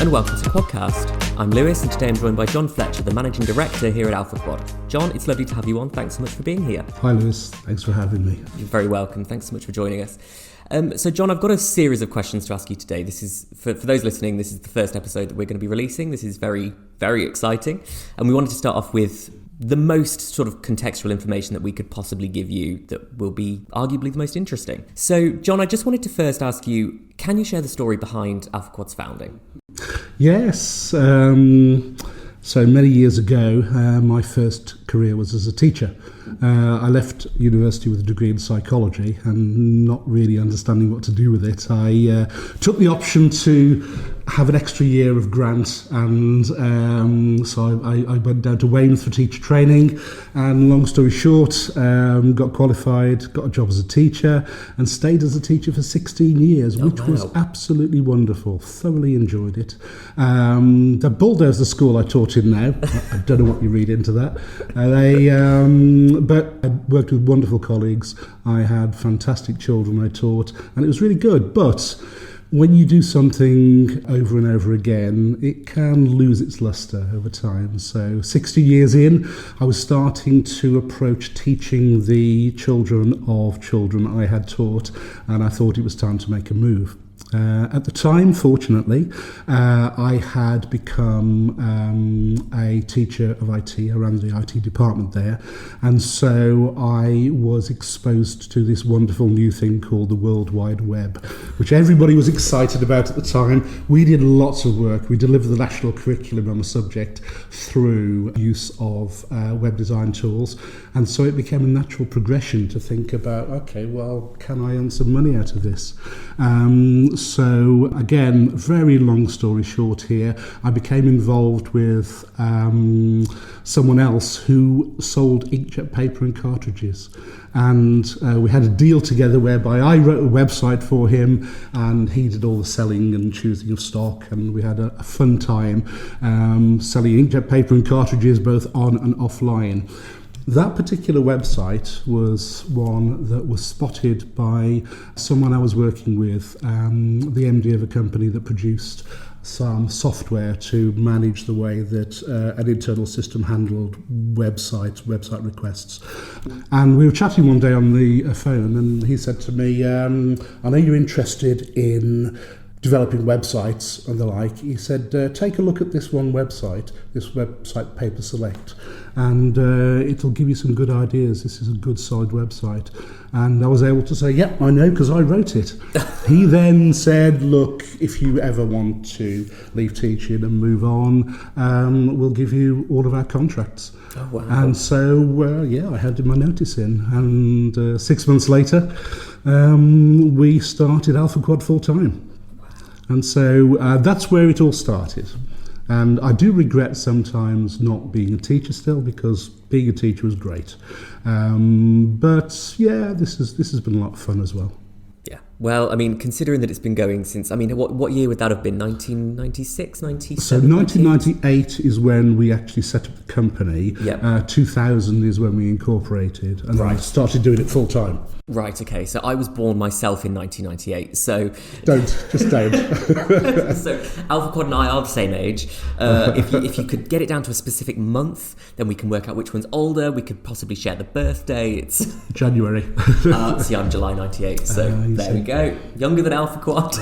and welcome to QuadCast. I'm Lewis, and today I'm joined by John Fletcher, the Managing Director here at AlphaQuad. John, it's lovely to have you on. Thanks so much for being here. Hi Lewis, thanks for having me. You're very welcome. Thanks so much for joining us. So John, I've got a series of questions to ask you today. This is, for those listening, this is the first episode that we're going to be releasing. This is very, very exciting. And we wanted to start off with the most sort of contextual information that we could possibly give you that will be arguably the most interesting. So John, I just wanted to first ask you, can you share the story behind AlphaQuad's founding? Yes. So many years ago, my first career was as a teacher. I left university with a degree in psychology and not really understanding what to do with it. I took the option to have an extra year of grant, and so I went down to Weymouth for teacher training, and long story short, got qualified, got a job as a teacher, and stayed as a teacher for 16 years, which was absolutely wonderful. Thoroughly enjoyed it. They bulldozed the school I taught in now. I don't know what you read into that. But I worked with wonderful colleagues. I had fantastic children I taught, and it was really good. But when you do something over and over again, it can lose its luster over time. So 60 years in, I was starting to approach teaching the children of children I had taught, and I thought it was time to make a move. At the time, fortunately, I had become a teacher of IT. I ran the IT department there, and so I was exposed to this wonderful new thing called the World Wide Web, which everybody was excited about at the time. We did lots of work. We delivered the national curriculum on the subject through use of web design tools, and so it became a natural progression to think about, okay, well, can I earn some money out of this? So again, very long story short here, I became involved with someone else who sold inkjet paper and cartridges. And we had a deal together whereby I wrote a website for him and he did all the selling and choosing of stock, and we had a fun time selling inkjet paper and cartridges both on and offline. That particular website was one that was spotted by someone I was working with, the MD of a company that produced some software to manage the way that an internal system handled website requests. And we were chatting one day on the phone, and he said to me, I know you're interested in developing websites and the like. He said, take a look at this website Paper Select, and it'll give you some good ideas. This is a good solid website. And I was able to say, yep, I know, because I wrote it. He then said, look, if you ever want to leave teaching and move on, we'll give you all of our contracts. Oh, wow. And so, I handed my notice in, and 6 months later, we started AlphaQuad full-time. And so that's where it all started. And I do regret sometimes not being a teacher still, because being a teacher was great. But yeah, this has been a lot of fun as well. Yeah. Well, I mean, considering that it's been going since, I mean, what year would that have been? 1996, 97? So 1998 is when we actually set up the company. Yep. 2000 is when we incorporated, and I started doing it full time. Right, okay. So I was born myself in 1998, so... Don't. So AlphaQuad and I are the same age. If you could get it down to a specific month, then we can work out which one's older. We could possibly share the birthday. It's January. See, I'm July 98, so there we go. Younger than AlphaQuad.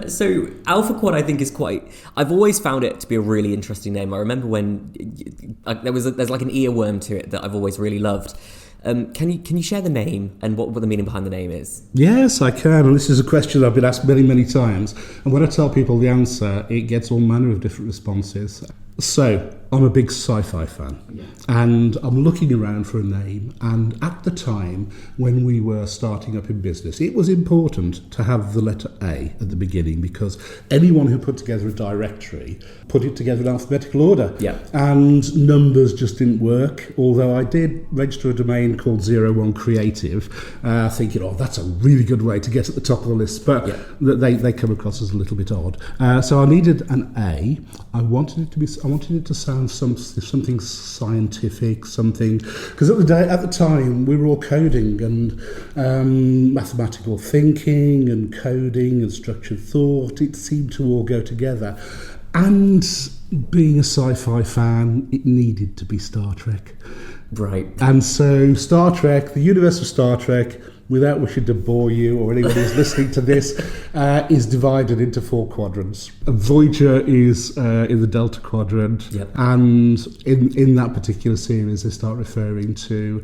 So AlphaQuad, I think, is quite... I've always found it to be a really interesting name. I remember when there's like an earworm to it that I've always really loved. Can you share the name and what the meaning behind the name is? Yes, I can, and this is a question I've been asked many, many times. And when I tell people the answer, it gets all manner of different responses. So, I'm a big sci-fi fan, and I'm looking around for a name, and at the time when we were starting up in business, it was important to have the letter A at the beginning, because anyone who put together a directory put it together in alphabetical order, and numbers just didn't work, although I did register a domain called 01 Creative, thinking, that's a really good way to get at the top of the list, but they come across as a little bit odd. So I needed an A. I wanted it to be wanted it to sound something scientific, something, because at the time we were all coding and mathematical thinking and coding and structured thought. It seemed to all go together. And being a sci-fi fan, it needed to be Star Trek. Right. And so Star Trek, the universe of Star Trek, without wishing to bore you or anyone who's listening to this, is divided into 4 quadrants. Voyager is in the Delta Quadrant, yep. And in that particular series they start referring to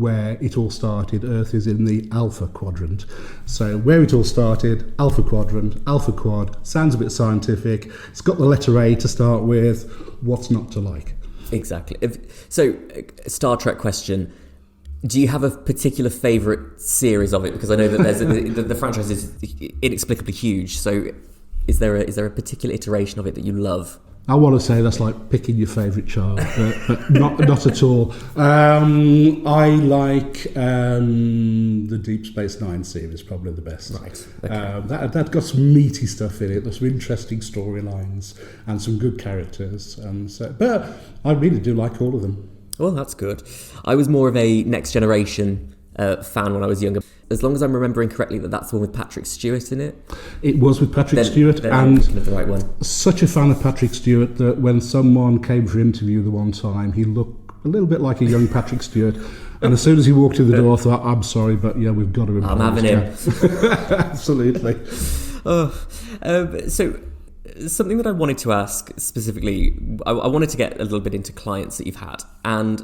where it all started. Earth is in the Alpha Quadrant. So where it all started, Alpha Quadrant, AlphaQuad, sounds a bit scientific. It's got the letter A to start with. What's not to like? Exactly. So, Star Trek question. Do you have a particular favourite series of it? Because I know that there's the franchise is inexplicably huge. So, is there a particular iteration of it that you love? I want to say that's like picking your favourite child, but not at all. I like the Deep Space Nine series, probably the best. Right. Okay. That got some meaty stuff in it. There's some interesting storylines and some good characters. But I really do like all of them. Well, that's good. I was more of a Next Generation fan when I was younger. As long as I'm remembering correctly, that's the one with Patrick Stewart in it. It was with Patrick Stewart, then and I'm thinking of the right one. Such a fan of Patrick Stewart that when someone came for interview the one time, he looked a little bit like a young Patrick Stewart. And as soon as he walked in the door, I thought, I'm sorry, but yeah, we've got to improve. I'm having him. Absolutely. So something that I wanted to ask specifically, I wanted to get a little bit into clients that you've had. And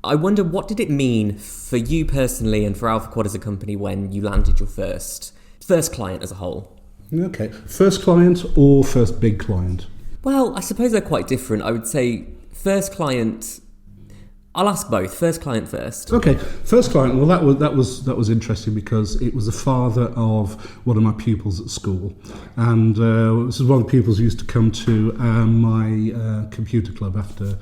I wonder, what did it mean for you personally and for AlphaQuad as a company when you landed your first client as a whole? Okay. First client or first big client? Well, I suppose they're quite different. I would say first client... I'll ask both. First client first. Okay, first client. Well, that was interesting because it was the father of one of my pupils at school, and this is one of the pupils who used to come to my computer club after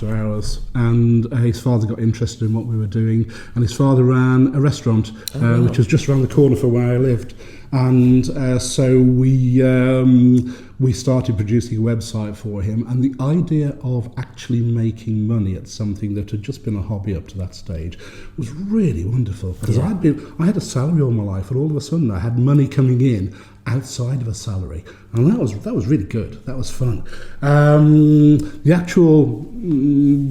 hours, and his father got interested in what we were doing, and his father ran a restaurant which was just around the corner from where I lived. And so we started producing a website for him, and the idea of actually making money at something that had just been a hobby up to that stage was really wonderful, because I had a salary all my life, and all of a sudden I had money coming in outside of a salary, and that was really good. That was fun. The actual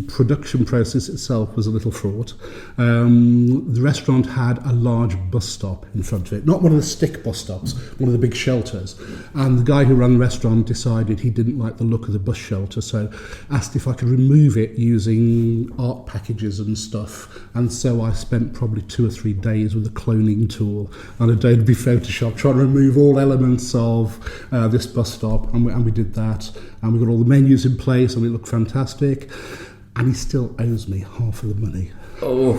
production process itself was a little fraught. The restaurant had a large bus stop in front of it, not one of the stick bus stops, one of the big shelters, and the guy who ran the restaurant decided he didn't like the look of the bus shelter, so asked if I could remove it using art packages and stuff. And so I spent probably 2 or 3 days with a cloning tool and a day to be Photoshop trying to remove all elements of this bus stop, and we did that, and we got all the menus in place, and it looked fantastic. And he still owes me half of the money. Oh.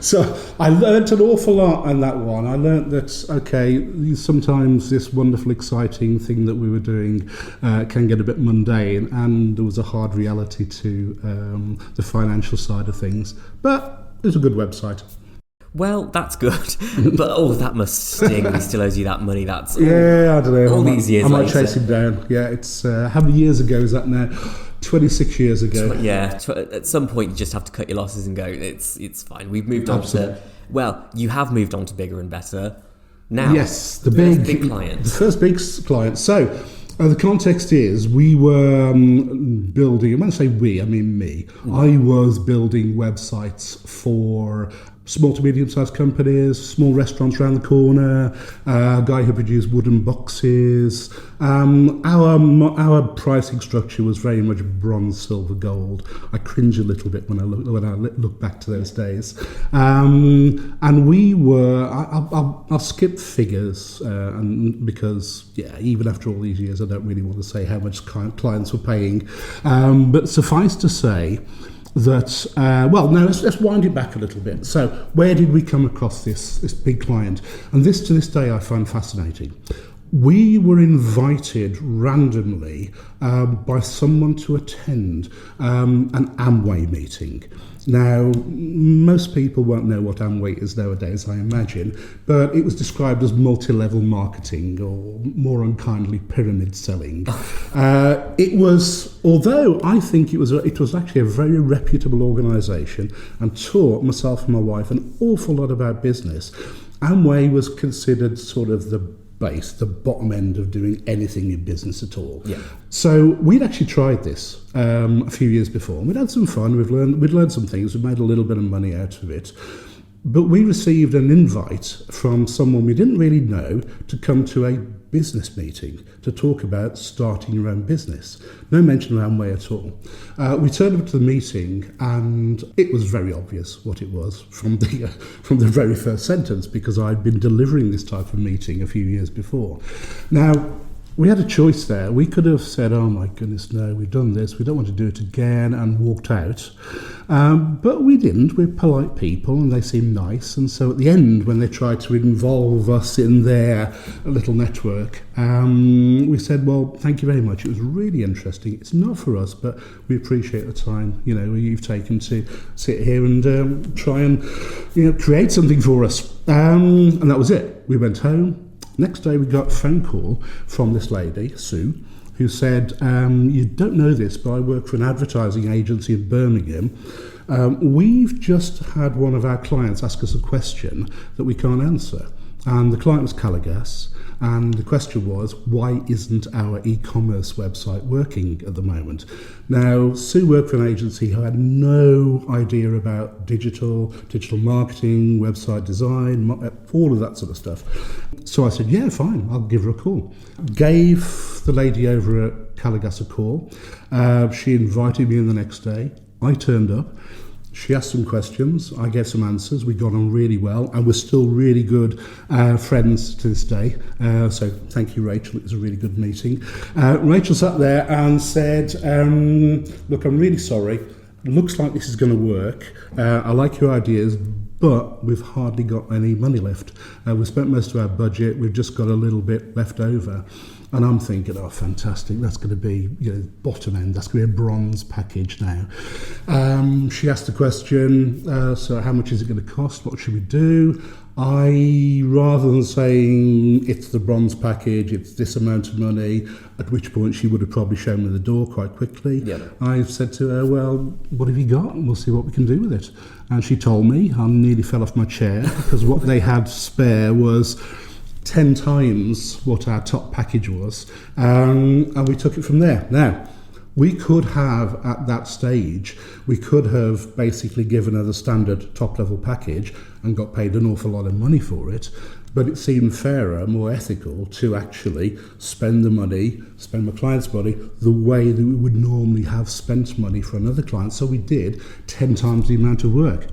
So I learnt an awful lot on that one. I learnt that, okay, sometimes this wonderful, exciting thing that we were doing can get a bit mundane, and there was a hard reality to the financial side of things. But it was a good website. Well, that's good. But, that must sting. He still owes you that money. That's I don't know. All these years I might later. chase him down. Yeah, it's how many years ago is that now? 26 years ago. At some point you just have to cut your losses and go, it's fine. We've moved on to... Well, you have moved on to bigger and better. Now, yes, the big client. The first big client. So, the context is we were building, and when I say we, I mean me. I was building websites for small to medium-sized companies, small restaurants around the corner, a guy who produced wooden boxes. Our pricing structure was very much bronze, silver, gold. I cringe a little bit when I look back to those days. And we were, I'll skip figures, and because even after all these years, I don't really want to say how much clients were paying. But suffice to say that, let's wind it back a little bit. So where did we come across this big client? And this, to this day, I find fascinating. We were invited randomly by someone to attend an Amway meeting. Now, most people won't know what Amway is nowadays, I imagine, but it was described as multi-level marketing, or more unkindly, pyramid selling. It was, although I think it was actually a very reputable organisation and taught myself and my wife an awful lot about business. Amway was considered sort of the base, the bottom end of doing anything in business at all. Yeah. So we'd actually tried this a few years before. We'd had some fun. We'd learned some things. We made a little bit of money out of it. But we received an invite from someone we didn't really know to come to a business meeting to talk about starting your own business. No mention of Amway at all. We turned up to the meeting, and it was very obvious what it was from the very first sentence, because I'd been delivering this type of meeting a few years before. Now, we had a choice there. We could have said, oh my goodness, no, we've done this, we don't want to do it again, and walked out. But we didn't. We're polite people and they seemed nice. And so at the end, when they tried to involve us in their little network, we said, well, thank you very much. It was really interesting. It's not for us, but we appreciate the time, you've taken to sit here and try and, create something for us. And that was it. We went home. Next day, we got a phone call from this lady, Sue, who said, you don't know this, but I work for an advertising agency in Birmingham. We've just had one of our clients ask us a question that we can't answer. And the client was Calagas, and the question was, why isn't our e-commerce website working at the moment? Now, Sue worked for an agency who had no idea about digital marketing, website design, all of that sort of stuff. So I said, yeah, fine, I'll give her a call. Gave the lady over at Calagas a call. She invited me in the next day. I turned up. She asked some questions, I gave some answers, we got on really well, and we're still really good friends to this day. So thank you, Rachel, it was a really good meeting. Rachel sat there and said, look, I'm really sorry, it looks like this is going to work, I like your ideas, but we've hardly got any money left. We've spent most of our budget, we've just got a little bit left over. And I'm thinking, oh, fantastic, that's going to be, bottom end, that's going to be a bronze package now. She asked the question, so how much is it going to cost? What should we do? Rather than saying it's the bronze package, it's this amount of money, at which point she would have probably shown me the door quite quickly, I said to her, well, what have you got? And we'll see what we can do with it. And she told me, I nearly fell off my chair, because what they had spare was 10 times what our top package was, and we took it from there. Now, we could have, at that stage, basically given her the standard top-level package and got paid an awful lot of money for it, but it seemed fairer, more ethical to actually spend my client's money, the way that we would normally have spent money for another client. So we did 10 times the amount of work.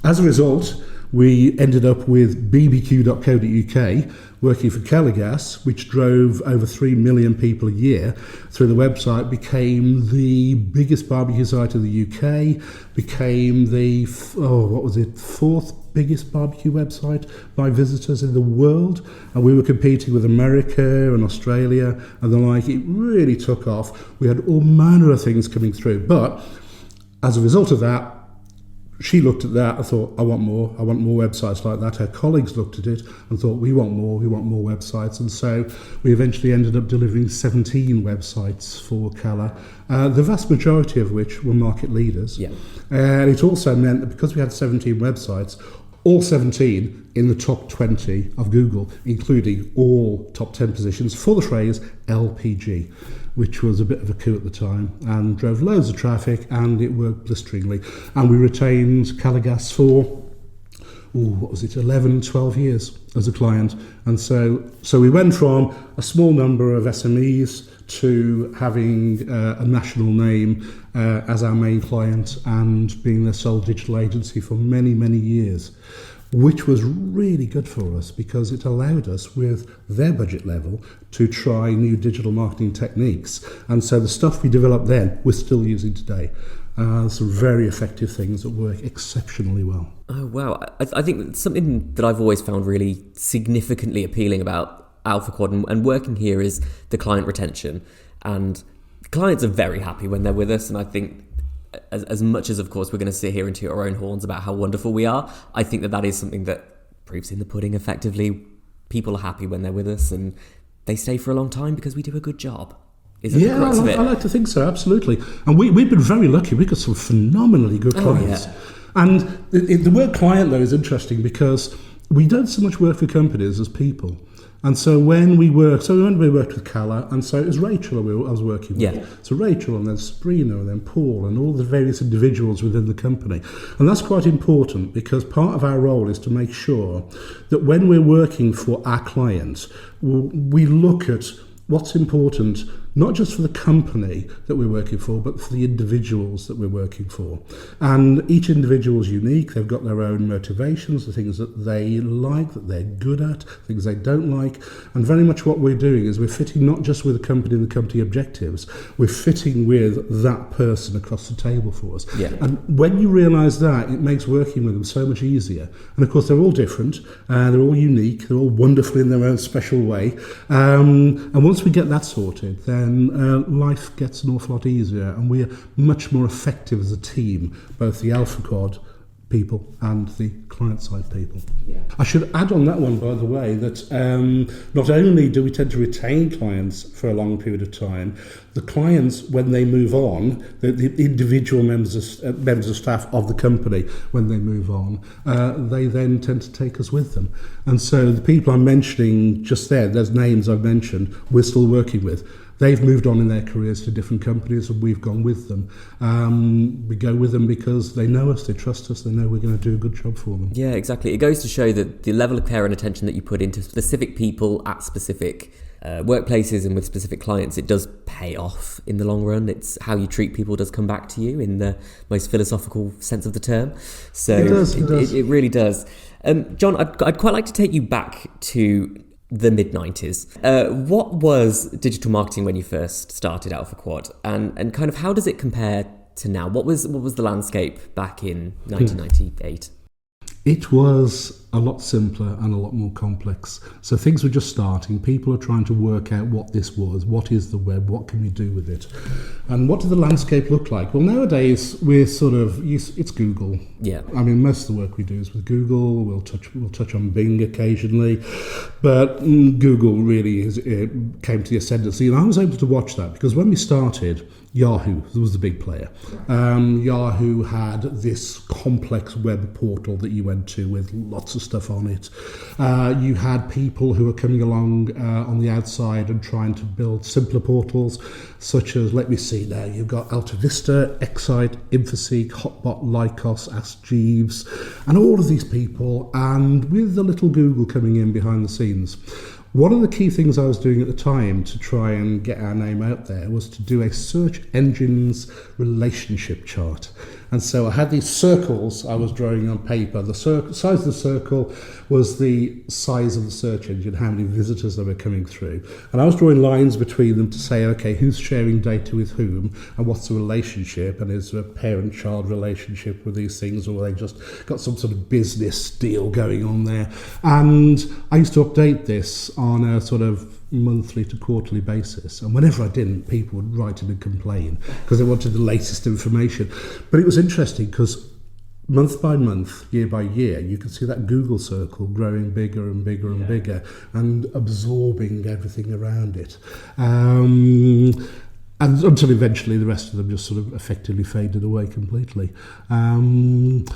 As a result, we ended up with bbq.co.uk, working for Calagas, which drove over 3 million people a year through the website, became the biggest barbecue site in the UK, became the, fourth biggest barbecue website by visitors in the world, and we were competing with America and Australia and the like. It really took off. We had all manner of things coming through, but as a result of that, she looked at that and thought, I want more websites like that. Her colleagues looked at it and thought, we want more websites. And so we eventually ended up delivering 17 websites for Cala, the vast majority of which were market leaders. Yeah. And it also meant that because we had 17 websites, all 17 in the top 20 of Google, including all top 10 positions for the phrase LPG, which was a bit of a coup at the time and drove loads of traffic, and it worked blisteringly. And we retained Calagas for, 11, 12 years as a client. And so we went from a small number of SMEs to having a national name as our main client and being their sole digital agency for many, many years, which was really good for us because it allowed us, with their budget level, to try new digital marketing techniques. And so the stuff we developed then, we're still using today. Some very effective things that work exceptionally well. Oh, wow. I think something that I've always found really significantly appealing about AlphaQuad and working here is the client retention. And clients are very happy when they're with us. And I think as much as, of course, we're going to sit here and toot our own horns about how wonderful we are, I think that is something that proves in the pudding effectively. People are happy when they're with us and they stay for a long time because we do a good job. Yeah, I like to think so, absolutely. And we've been very lucky. We've got some phenomenally good clients. Yeah. And the word client, though, is interesting because we don't so much work for companies as people. And so when we worked with Calla, and so it was Rachel I was working with. Yeah. So Rachel, and then Sabrina, and then Paul, and all the various individuals within the company. And that's quite important because part of our role is to make sure that when we're working for our clients, we look at what's important, not just for the company that we're working for, but for the individuals that we're working for. And each individual is unique. They've got their own motivations, the things that they like, that they're good at, things they don't like. And very much what we're doing is we're fitting not just with the company and the company objectives, we're fitting with that person across the table for us. Yeah. And when you realise that, it makes working with them so much easier. And of course, they're all different, they're all unique, they're all wonderful in their own special way. And once we get that sorted, then life gets an awful lot easier and we're much more effective as a team, both the AlphaQuad people and the client-side people. Yeah. I should add on that one, by the way, that not only do we tend to retain clients for a long period of time, the clients, when they move on, the individual members of staff of the company, when they move on, they then tend to take us with them. And so the people I'm mentioning just there, those names I've mentioned, we're still working with. They've moved on in their careers to different companies and we've gone with them. We go with them because they know us, they trust us, they know we're going to do a good job for them. Yeah, exactly. It goes to show that the level of care and attention that you put into specific people at specific workplaces and with specific clients, it does pay off in the long run. It's how you treat people does come back to you in the most philosophical sense of the term. So it does. It really does. John, I'd quite like to take you back to the mid-90s. What was digital marketing when you first started AlphaQuad, and kind of how does it compare to now? What was the landscape back in 1998? It was a lot simpler and a lot more complex. So things were just starting. People are trying to work out what this was. What is the web? What can we do with it? And what did the landscape look like? Well, nowadays we're it's Google. Yeah. I mean, most of the work we do is with Google. We'll touch on Bing occasionally, but Google really came to the ascendancy. And I was able to watch that because when we started, Yahoo was the big player. Yahoo had this complex web portal that you went to with lots of stuff on it. You had people who were coming along on the outside and trying to build simpler portals, such as, let me see now, you've got AltaVista, Excite, Infoseek, Hotbot, Lycos, Ask Jeeves, and all of these people, and with the little Google coming in behind the scenes. One of the key things I was doing at the time to try and get our name out there was to do a search engine's relationship chart. And so I had these circles I was drawing on paper. The size of the circle was the size of the search engine, how many visitors they were coming through. And I was drawing lines between them to say, okay, who's sharing data with whom and what's the relationship, and is there a parent-child relationship with these things, or are they just got some sort of business deal going on there? And I used to update this on a sort of monthly to quarterly basis, and whenever I didn't, people would write in and complain because they wanted the latest information. But it was interesting because month by month, year by year, you could see that Google circle growing bigger and bigger and bigger and absorbing everything around it. And until eventually the rest of them just sort of effectively faded away completely.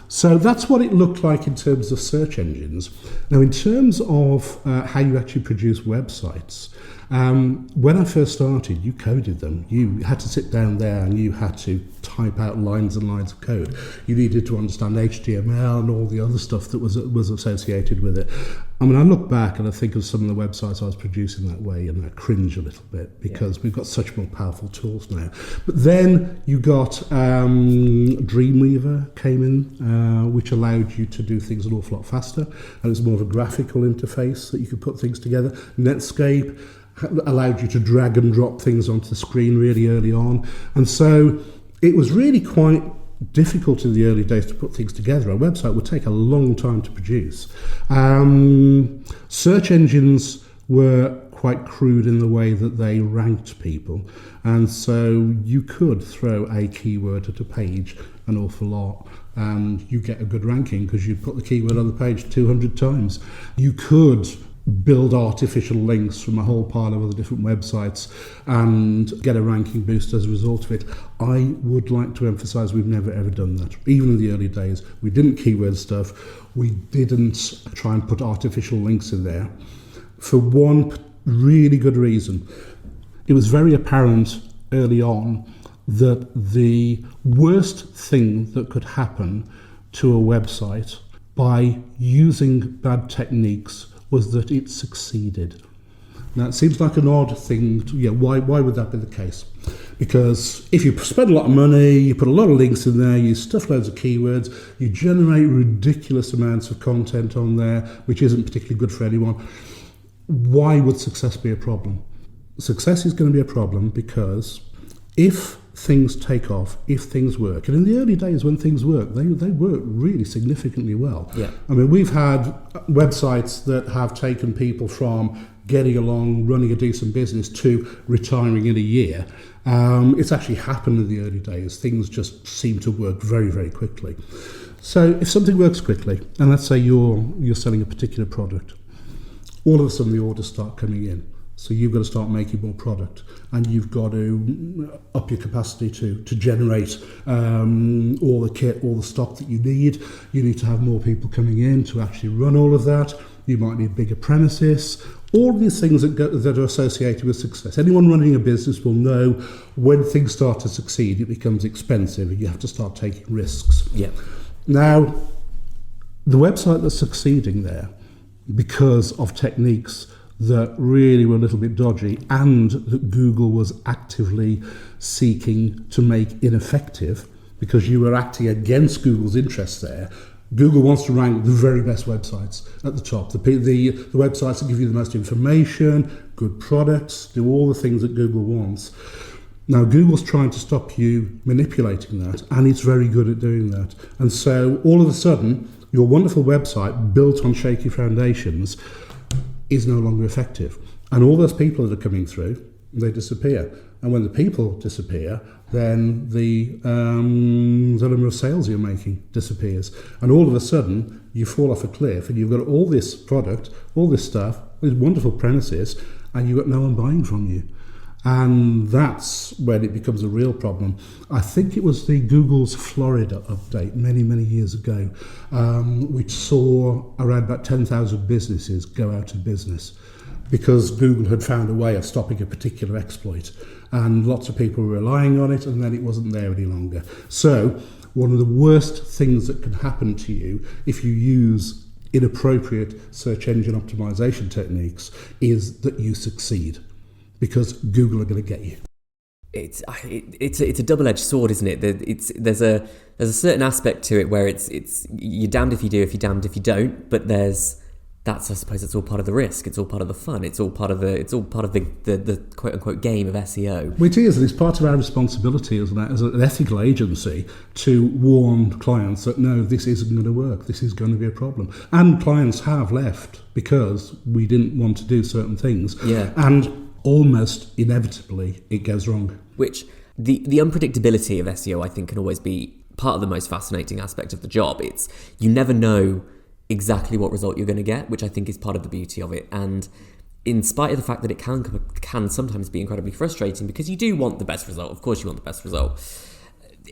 So that's what it looked like in terms of search engines. Now, in terms of how you actually produce websites, when I first started, you coded them. You had to sit down there and you had to type out lines and lines of code. You needed to understand HTML and all the other stuff that was associated with it. I mean, I look back and I think of some of the websites I was producing that way, and I cringe a little bit because we've got such more powerful tools now. But then you got Dreamweaver came in, which allowed you to do things an awful lot faster, and it was more of a graphical interface that you could put things together. Netscape allowed you to drag and drop things onto the screen really early on, and so it was really quite difficult in the early days to put things together. A website would take a long time to produce. Search engines were quite crude in the way that they ranked people. And so you could throw a keyword at a page an awful lot and you get a good ranking because you put the keyword on the page 200 times. You could build artificial links from a whole pile of other different websites and get a ranking boost as a result of it. I would like to emphasise we've never ever done that. Even in the early days, we didn't keyword stuff. We didn't try and put artificial links in there for one really good reason. It was very apparent early on that the worst thing that could happen to a website by using bad techniques was that it succeeded. Now, it seems like an odd thing. Why would that be the case? Because if you spend a lot of money, you put a lot of links in there, you stuff loads of keywords, you generate ridiculous amounts of content on there, which isn't particularly good for anyone, why would success be a problem? Success is going to be a problem because if things take off, if things work, and in the early days when things work, they work really significantly well. Yeah. I mean, we've had websites that have taken people from getting along, running a decent business to retiring in a year. It's actually happened in the early days. Things just seem to work very, very quickly. So if something works quickly, and let's say you're selling a particular product, all of a sudden the orders start coming in. So you've got to start making more product, and you've got to up your capacity to generate all the kit, all the stock that you need. You need to have more people coming in to actually run all of that. You might need bigger premises. All these things that are associated with success. Anyone running a business will know when things start to succeed, it becomes expensive. You have to start taking risks. Yeah. Now, the website that's succeeding there, because of techniques that really were a little bit dodgy and that Google was actively seeking to make ineffective because you were acting against Google's interests there. Google wants to rank the very best websites at the top, the websites that give you the most information, good products, do all the things that Google wants. Now, Google's trying to stop you manipulating that, and it's very good at doing that. And so all of a sudden, your wonderful website built on shaky foundations is no longer effective. And all those people that are coming through, they disappear. And when the people disappear, then the number of sales you're making disappears. And all of a sudden, you fall off a cliff and you've got all this product, all this stuff, these wonderful premises, and you've got no one buying from you. And that's when it becomes a real problem. I think it was the Google's Florida update many, many years ago, which saw around about 10,000 businesses go out of business because Google had found a way of stopping a particular exploit. And lots of people were relying on it, and then it wasn't there any longer. So one of the worst things that can happen to you if you use inappropriate search engine optimization techniques is that you succeed, because Google are going to get you. It's a double-edged sword, isn't it? There's a certain aspect to it where it's you're damned if you do, if you're damned if you don't. But I suppose it's all part of the risk. It's all part of the fun. It's all part of the quote unquote game of SEO. It is, and it's part of our responsibility as an ethical agency to warn clients that no, this isn't going to work. This is going to be a problem. And clients have left because we didn't want to do certain things. Yeah. And almost inevitably it goes wrong. Which the unpredictability of SEO, I think, can always be part of the most fascinating aspect of the job. It's you never know exactly what result you're going to get, which I think is part of the beauty of it. And in spite of the fact that it can sometimes be incredibly frustrating because you do want the best result, of course you want the best result,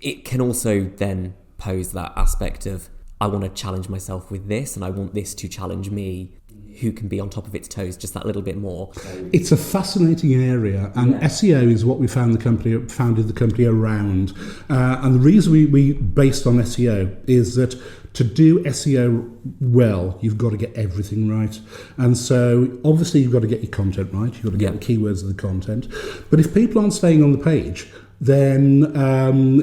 it can also then pose that aspect of I want to challenge myself with this and I want this to challenge me. Who can be on top of its toes just that little bit more. It's a fascinating area, and SEO is what we founded the company around. And the reason we based on SEO is that to do SEO well, you've got to get everything right. And so obviously you've got to get your content right, you've got to get the keywords of the content. But if people aren't staying on the page, then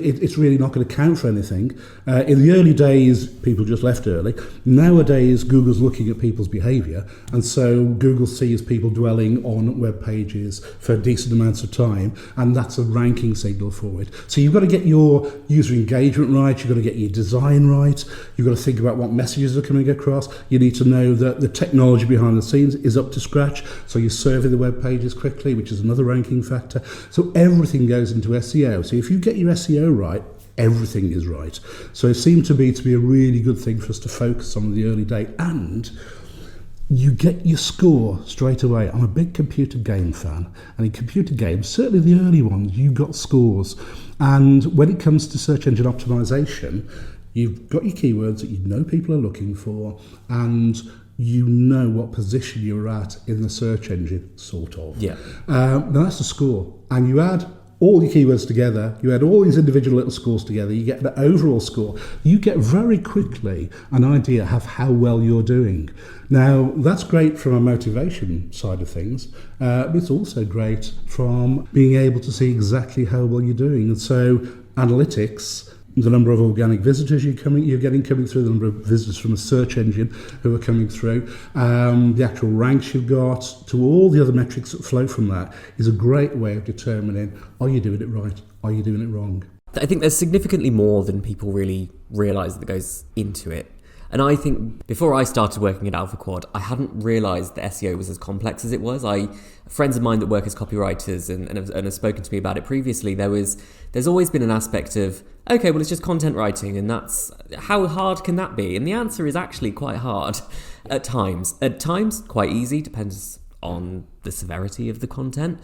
it's really not going to count for anything. In the early days, people just left early. Nowadays, Google's looking at people's behaviour, and so Google sees people dwelling on web pages for decent amounts of time, and that's a ranking signal for it. So you've got to get your user engagement right, you've got to get your design right, you've got to think about what messages are coming across, you need to know that the technology behind the scenes is up to scratch, so you're serving the web pages quickly, which is another ranking factor. So everything goes into SEO. So if you get your SEO right, everything is right. So it seemed to be a really good thing for us to focus on in the early day, and you get your score straight away. I'm a big computer game fan, and in computer games, certainly the early ones, you got scores. And when it comes to search engine optimization, you've got your keywords that you know people are looking for, and you know what position you're at in the search engine, sort of. Yeah. Now that's the score, and you add all your keywords together, you add all these individual little scores together, you get the overall score. You get very quickly an idea of how well you're doing. Now, that's great from a motivation side of things, but it's also great from being able to see exactly how well you're doing. And so analytics, the number of organic visitors you're getting coming through, the number of visitors from a search engine who are coming through, the actual ranks you've got, to all the other metrics that flow from that, is a great way of determining, are you doing it right, are you doing it wrong? I think there's significantly more than people really realise that goes into it. And I think before I started working at AlphaQuad, I hadn't realised that SEO was as complex as it was. Friends of mine that work as copywriters and have spoken to me about it previously, there's always been an aspect of, okay, well, it's just content writing, and that's, how hard can that be? And the answer is actually quite hard at times. At times, quite easy, depends on the severity of the content.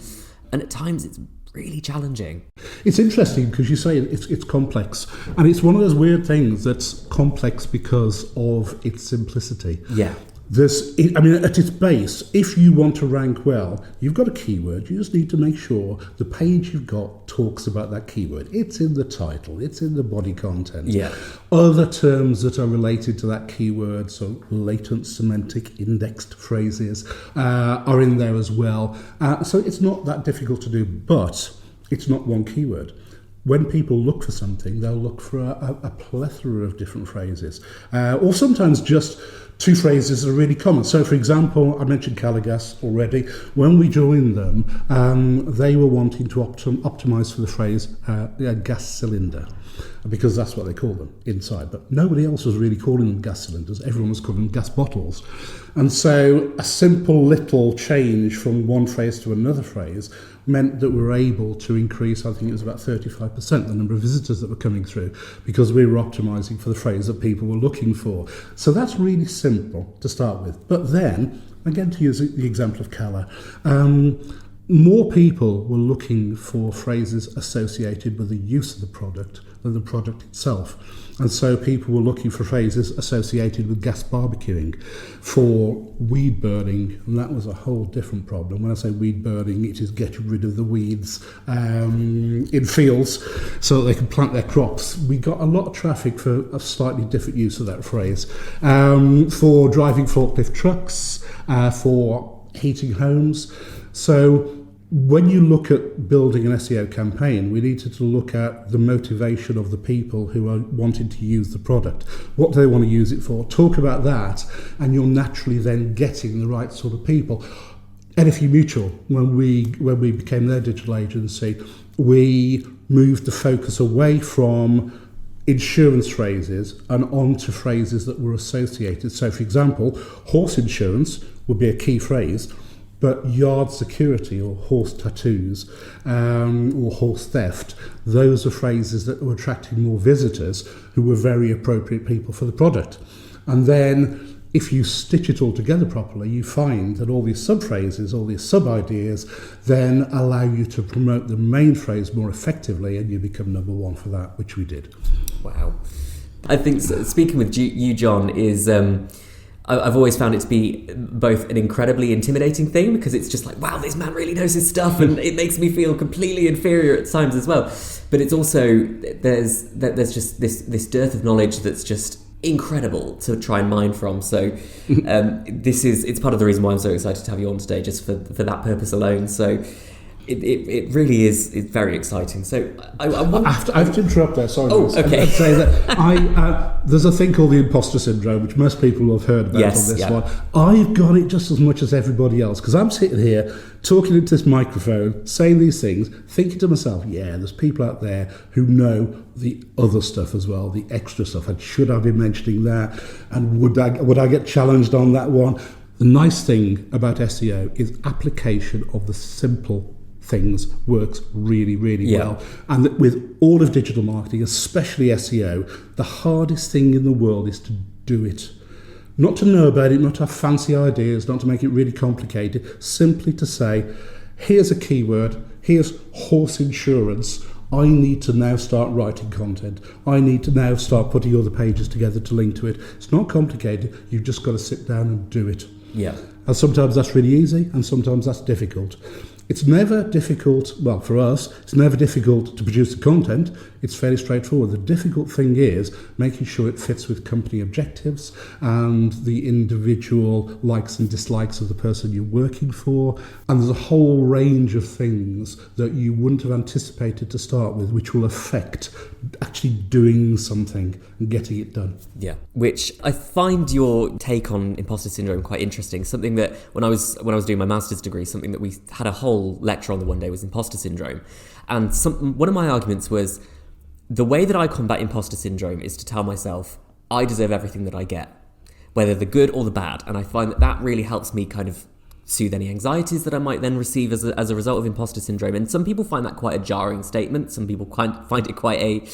And at times, it's really challenging. It's interesting because you say it's complex, and it's one of those weird things that's complex because of its simplicity. Yeah. At its base, if you want to rank well, you've got a keyword. You just need to make sure the page you've got talks about that keyword. It's in the title, it's in the body content. Yeah. Other terms that are related to that keyword, so latent semantic indexed phrases, are in there as well. So it's not that difficult to do, but it's not one keyword. When people look for something, they'll look for a plethora of different phrases, or sometimes just two phrases that are really common. So, for example, I mentioned Caligas already. When we joined them, they were wanting to optimize for the phrase gas cylinder, because that's what they call them inside. But nobody else was really calling them gas cylinders. Everyone was calling them gas bottles. And so a simple little change from one phrase to another phrase meant that we were able to increase, I think it was about 35%, the number of visitors that were coming through, because we were optimizing for the phrase that people were looking for. So that's really simple to start with. But then, again, to use the example of Cala, more people were looking for phrases associated with the use of the product than the product itself. And so people were looking for phrases associated with gas barbecuing, for weed burning, and that was a whole different problem. When I say weed burning, it is getting rid of the weeds in fields so that they can plant their crops. We got a lot of traffic for a slightly different use of that phrase. For driving forklift trucks, for heating homes. So when you look at building an SEO campaign, we needed to look at the motivation of the people who are wanting to use the product. What do they want to use it for? Talk about that, and you're naturally then getting the right sort of people. NFU Mutual, when we became their digital agency, we moved the focus away from insurance phrases and onto phrases that were associated. So, for example, horse insurance would be a key phrase, but yard security or horse tattoos or horse theft, those are phrases that were attracting more visitors who were very appropriate people for the product. And then if you stitch it all together properly, you find that all these sub-phrases, all these sub-ideas then allow you to promote the main phrase more effectively, and you become number one for that, which we did. Wow. I think speaking with you, John, is... I've always found it to be both an incredibly intimidating thing, because it's just like, wow, this man really knows his stuff, and it makes me feel completely inferior at times as well. But it's also, there's just this dearth of knowledge that's just incredible to try and mine from. So it's part of the reason why I'm so excited to have you on today, just for that purpose alone. So It really is very exciting. So I have to interrupt there. Sorry. Oh, okay. I'd say that there's a thing called the imposter syndrome, which most people will have heard about on this one. I've got it just as much as everybody else, because I'm sitting here talking into this microphone, saying these things, thinking to myself, yeah, there's people out there who know the other stuff as well, the extra stuff, and should I be mentioning that? And would I get challenged on that one? The nice thing about SEO is application of the simple things works really, really well. And that with all of digital marketing, especially SEO, the hardest thing in the world is to do it. Not to know about it, not to have fancy ideas, not to make it really complicated, simply to say, here's a keyword, here's horse insurance, I need to now start writing content. I need to now start putting other pages together to link to it. It's not complicated, you've just got to sit down and do it. Yeah. And sometimes that's really easy, and sometimes that's difficult. It's never difficult, well, for us, it's never difficult to produce the content. It's fairly straightforward. The difficult thing is making sure it fits with company objectives and the individual likes and dislikes of the person you're working for. And there's a whole range of things that you wouldn't have anticipated to start with, which will affect actually doing something and getting it done. Yeah, which I find your take on imposter syndrome quite interesting. Something that when I was doing my master's degree, something that we had a whole lecture on the one day was imposter syndrome. And one of my arguments was the way that I combat imposter syndrome is to tell myself I deserve everything that I get, whether the good or the bad. And I find that really helps me kind of soothe any anxieties that I might then receive as a result of imposter syndrome. And some people find that quite a jarring statement. Some people find it quite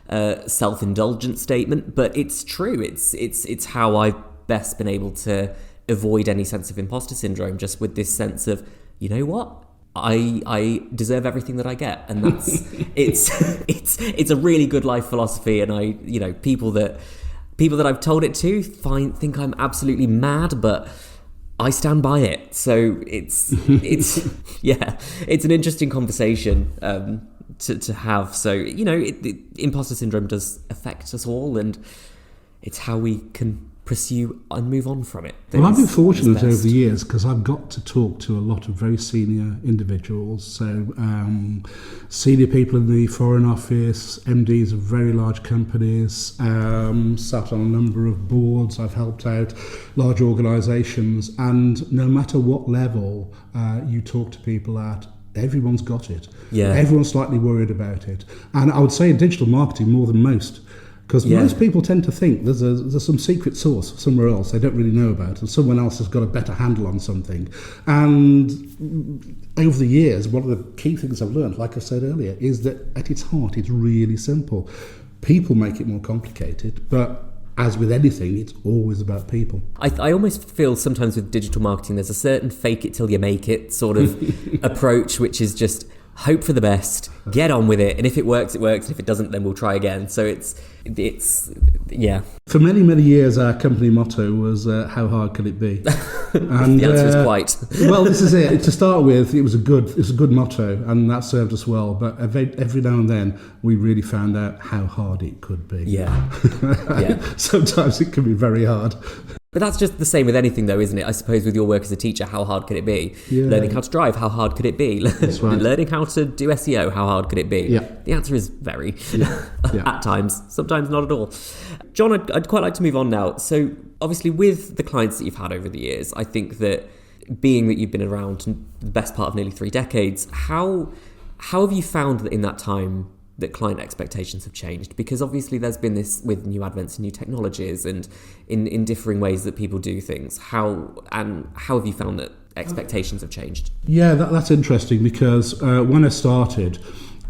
a self-indulgent statement, but it's true. It's how I've best been able to avoid any sense of imposter syndrome, just with this sense of, you know what? I deserve everything that I get, and that's it's a really good life philosophy. And people that I've told it to think I'm absolutely mad, but I stand by it. So it's an interesting conversation to have. So imposter syndrome does affect us all, and it's how we can pursue and move on from it. Well, I've been fortunate over the years because I've got to talk to a lot of very senior individuals. So senior people in the Foreign Office, MDs of very large companies, sat on a number of boards. I've helped out large organisations, and no matter what level you talk to people at, everyone's got it. Yeah. Everyone's slightly worried about it. And I would say in digital marketing more than most. Because most people tend to think there's some secret source somewhere else they don't really know about, and someone else has got a better handle on something. And over the years, one of the key things I've learned, like I said earlier, is that at its heart, it's really simple. People make it more complicated, but as with anything, it's always about people. I almost feel sometimes with digital marketing, there's a certain fake it till you make it sort of approach, which is just hope for the best, get on with it, and if it works, it works, and if it doesn't, then we'll try again. So it's For many, many years, our company motto was, how hard could it be? And the answer is quite. Well, this is it. To start with, it was a good motto, and that served us well. But every now and then, we really found out how hard it could be. Yeah. Sometimes it can be very hard. But that's just the same with anything, though, isn't it? I suppose with your work as a teacher, how hard could it be? Yeah. Learning how to drive, how hard could it be? That's right. Learning how to do SEO, how hard could it be? Yeah. The answer is very. Yeah. At times. Sometimes not at all. John, I'd quite like to move on now. So, obviously, with the clients that you've had over the years, I think that being that you've been around the best part of nearly 3 decades, how have you found that in that time that client expectations have changed? Because obviously there's been this with new advents and new technologies and in differing ways that people do things. How have you found that expectations have changed? Yeah, that's interesting, because when I started,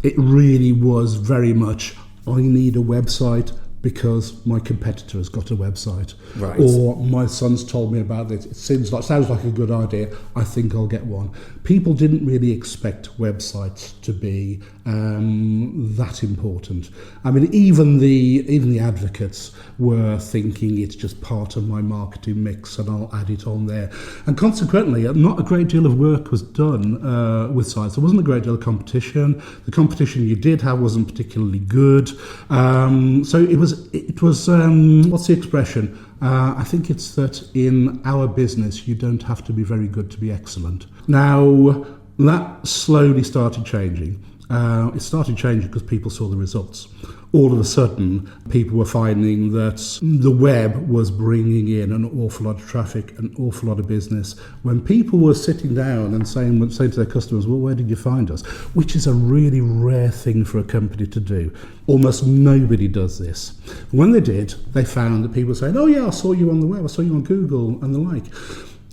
it really was very much, I need a website because my competitor has got a website. Right. Or my son's told me about this. It sounds like a good idea. I think I'll get one. People didn't really expect websites to be that important. I mean, even the advocates were thinking it's just part of my marketing mix and I'll add it on there. And consequently, not a great deal of work was done with sites. There wasn't a great deal of competition. The competition you did have wasn't particularly good. So it was what's the expression? I think it's that in our business, you don't have to be very good to be excellent. Now, That slowly started changing. It started changing because people saw the results. All of a sudden, people were finding that the web was bringing in an awful lot of traffic, an awful lot of business. When people were sitting down and saying to their customers, well, where did you find us? Which is a really rare thing for a company to do. Almost nobody does this. When they did, they found that people were saying, oh yeah, I saw you on the web, I saw you on Google and the like.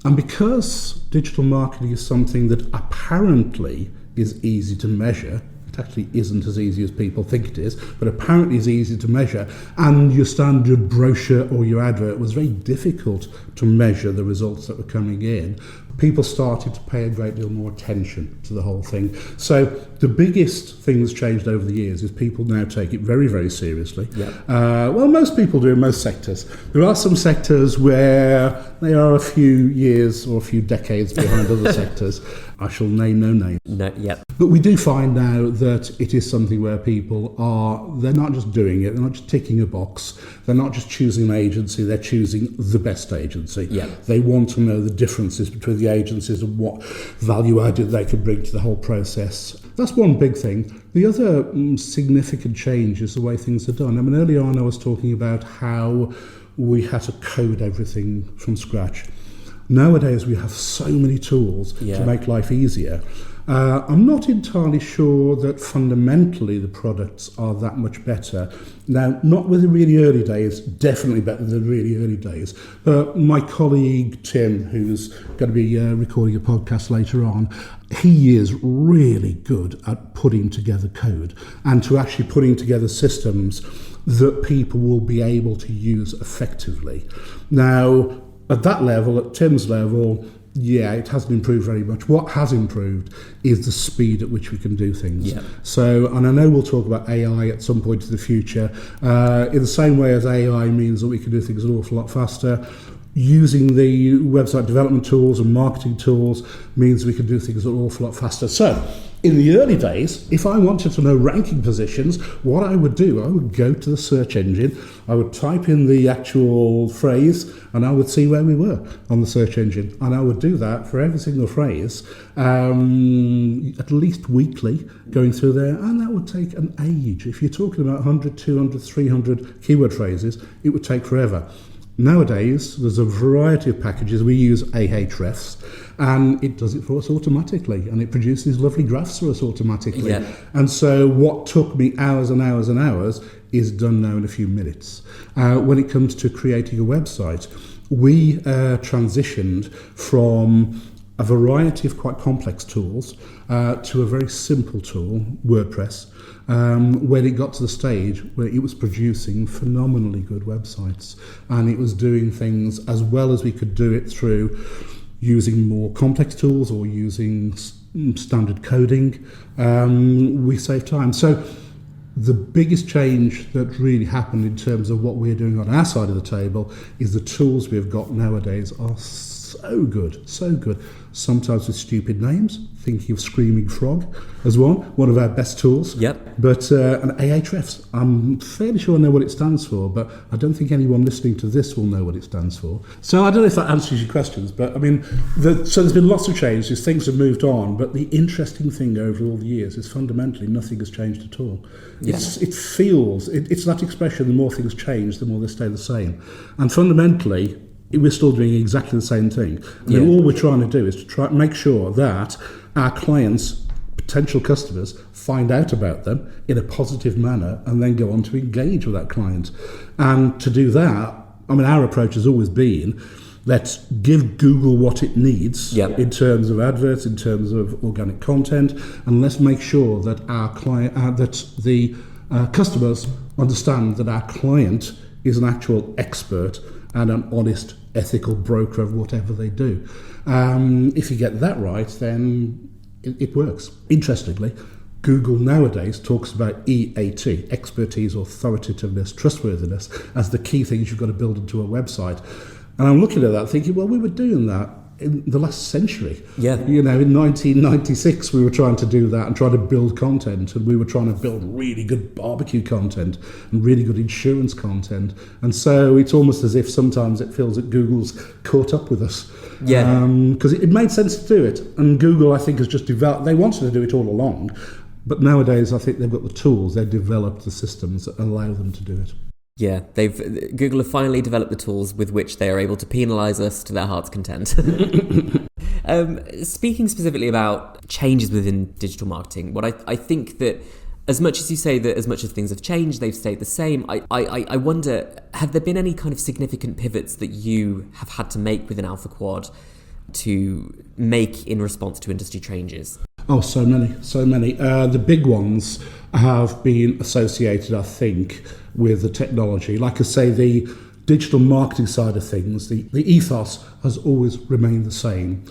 And because digital marketing is something that apparently is easy to measure, it actually isn't as easy as people think it is, but apparently is easy to measure, and your standard brochure or your advert was very difficult to measure the results that were coming in, people started to pay a great deal more attention to the whole thing. So the biggest thing that's changed over the years is people now take it very, very seriously. Yep. Well, most people do in most sectors. There are some sectors where they are a few years or a few decades behind other sectors. I shall name no names. No, yep. But we do find now that it is something where people they're not just doing it, they're not just ticking a box, they're not just choosing an agency, they're choosing the best agency. Yep. They want to know the differences between the agencies and what value added they can bring to the whole process. That's one big thing. The other significant change is the way things are done. I mean, earlier on I was talking about how we had to code everything from scratch. Nowadays we have so many tools to make life easier. I'm not entirely sure that fundamentally the products are that much better. Now, not with the really early days, definitely better than the really early days. But my colleague Tim, who's going to be recording a podcast later on, he is really good at putting together code and to actually putting together systems that people will be able to use effectively. Now, at that level, at Tim's level, yeah, it hasn't improved very much. What has improved is the speed at which we can do things. Yeah. So, and I know we'll talk about AI at some point in the future. In the same way as AI means that we can do things an awful lot faster, using the website development tools and marketing tools means we can do things an awful lot faster. So, in the early days, if I wanted to know ranking positions, what I would do, I would go to the search engine, I would type in the actual phrase, and I would see where we were on the search engine. And I would do that for every single phrase, at least weekly, going through there, and that would take an age. If you're talking about 100, 200, 300 keyword phrases, it would take forever. Nowadays, there's a variety of packages. We use Ahrefs, and it does it for us automatically, and it produces lovely graphs for us automatically. Yeah. And so what took me hours and hours and hours is done now in a few minutes. When it comes to creating a website, we transitioned from a variety of quite complex tools to a very simple tool, WordPress, when it got to the stage where it was producing phenomenally good websites, and it was doing things as well as we could do it through using more complex tools or using standard coding. We save time. So the biggest change that really happened in terms of what we're doing on our side of the table is the tools we've got nowadays are so good, so good. Sometimes with stupid names, thinking of Screaming Frog as one of our best tools. Yep. But an Ahrefs, I'm fairly sure I know what it stands for, but I don't think anyone listening to this will know what it stands for. So I don't know if that answers your questions, but I mean, so there's been lots of changes, things have moved on, but the interesting thing over all the years is fundamentally nothing has changed at all. Yeah. It's that expression, the more things change, the more they stay the same. And fundamentally, we're still doing exactly the same thing. All we're trying to do is to try and make sure that our clients, potential customers, find out about them in a positive manner and then go on to engage with that client. And to do that, I mean, our approach has always been, let's give Google what it needs in terms of adverts, in terms of organic content, and let's make sure that our client, that the customers understand that our client is an actual expert and an honest, ethical broker of whatever they do. If you get that right, then it works. Interestingly, Google nowadays talks about EAT, expertise, authoritativeness, trustworthiness, as the key things you've got to build into a website. And I'm looking at that thinking, well, we were doing that in the last century. Yeah. In 1996 we were trying to do that and try to build content, and we were trying to build really good barbecue content and really good insurance content. And so it's almost as if sometimes it feels that Google's caught up with us. Yeah. Because it made sense to do it. And Google, I think, has just developed, they wanted to do it all along, but nowadays I think they've got the tools, they've developed the systems that allow them to do it. Yeah, Google have finally developed the tools with which they are able to penalise us to their heart's content. Speaking specifically about changes within digital marketing, what I think that as much as you say that as much as things have changed, they've stayed the same, I wonder, have there been any kind of significant pivots that you have had to make within AlphaQuad to make in response to industry changes? Oh, so many. The big ones have been associated, I think, with the technology. Like I say, the digital marketing side of things, the ethos has always remained the same.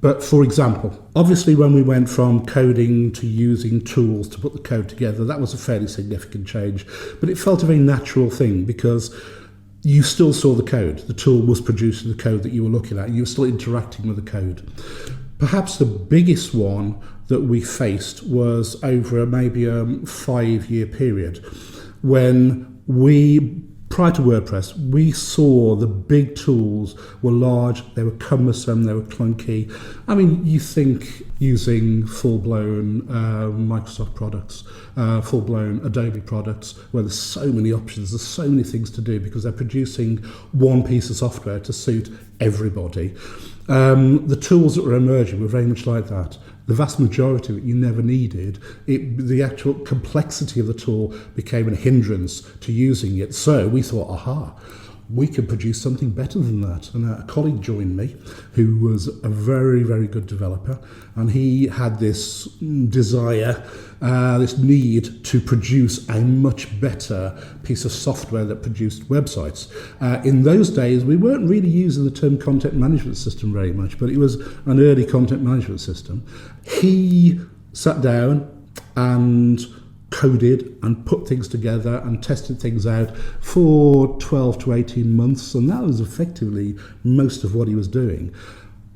But for example, obviously when we went from coding to using tools to put the code together, that was a fairly significant change. But it felt a very natural thing because you still saw the code. The tool was producing the code that you were looking at. You were still interacting with the code. Perhaps the biggest one that we faced was over maybe a 5-year period when prior to WordPress, we saw the big tools were large, they were cumbersome, they were clunky. I mean, you think using full-blown Microsoft products, full-blown Adobe products, where there's so many options, there's so many things to do because they're producing one piece of software to suit everybody. The tools that were emerging were very much like that. The vast majority of it you never needed. The actual complexity of the tool became a hindrance to using it. So we thought, we could produce something better than that. And a colleague joined me who was a very, very good developer. And he had this desire, this need to produce a much better piece of software that produced websites. In those days, we weren't really using the term content management system very much, but it was an early content management system. He sat down and coded and put things together and tested things out for 12 to 18 months, and that was effectively most of what he was doing.